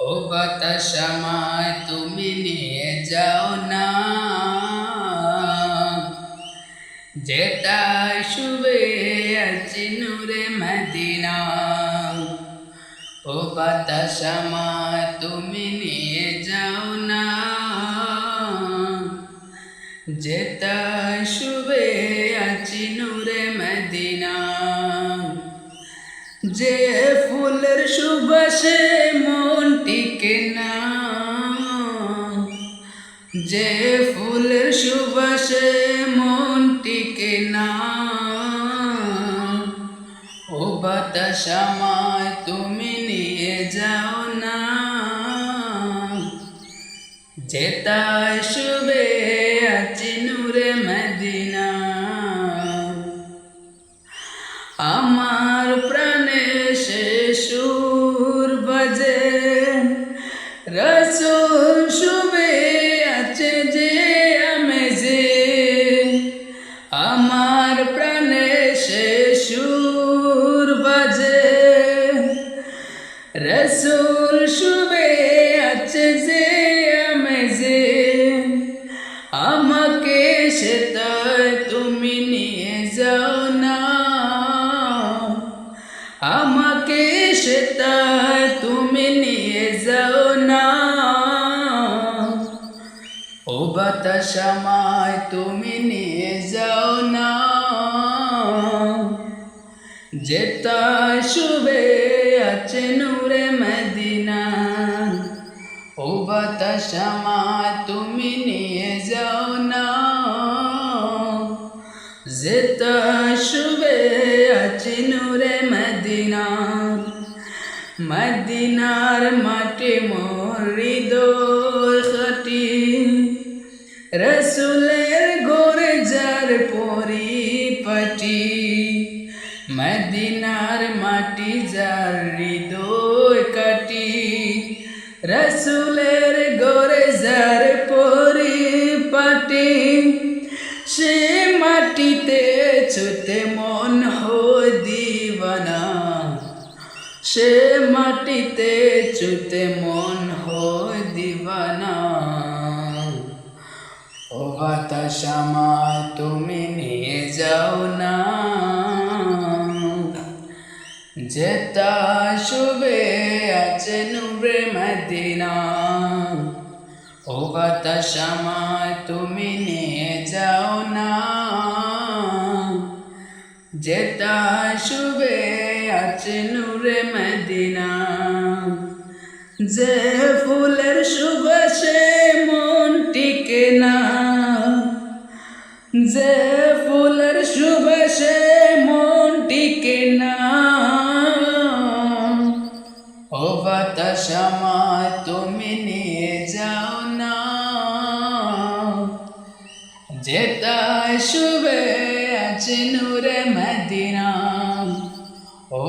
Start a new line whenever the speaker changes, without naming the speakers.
ও বাতাস আমায় তুমি নিয়ে যাও না, যেটায় শুবে আছি নূরে মদিনা। ও বাতাস আমায় তুমি নিয়ে যাও না, যেটায় শুবে আছি নূরে মদিনা। যে ফুলের সুবাসে মন টিকে না, যে ফুলের সুবাসে মন টিকে না। ও বাতাস আমায় তুমি নিয়ে যাও না, যেটায় শুবে আছি নূরে মদিনা। আমার প্রাণে সে সুর বাজে, রাসূল শুবে আছে যে আমেজে। আমার প্রাণে সে সুর বাজে, রাসূল শুবে আছে যে আমেজে। আমাকে সেটায় তুমি নিয়ে যাও না, আমাকে সেটায় তুমি নিয়ে যাও না। ও বাতাস আমায় তুমি নিয়ে যাও না, যেটায় শুবে আছে নূরে মদিনা। ও বাতাস আমায় তুমি নিয়ে যাও না, যেটায় শুবে আছে নূরে মদিনা। মদিনার মাটি মোর হৃদয় খাটি, রাসূলের ঘরে যার পরিপাটি। মদিনার মাটি যার হৃদয় কাটি, রাসূলের ঘরে যার পরিপাটি। সে মাটিতে ছুতে মন হয় দিওয়ানা, সে মাটিতে ছুতে মন হয় দিওয়ানা। ও বাতাস আমায় তুমি নিয়ে যাও না, যেটায় শুবে আছে নূরে মদিনা। ও বাতাস আমায় তুমি নিয়ে যাও না, যেটায় শুবে আছে নূরে মদিনা। যে ফুলের সুবাসে মন টিকে না, যে ফুলের সুবাসে মন টিকে না। ও বাতাস আমায় তুমি নিয়ে যাও না, যেটায় শুবে আছে নূরে মদিনা। ও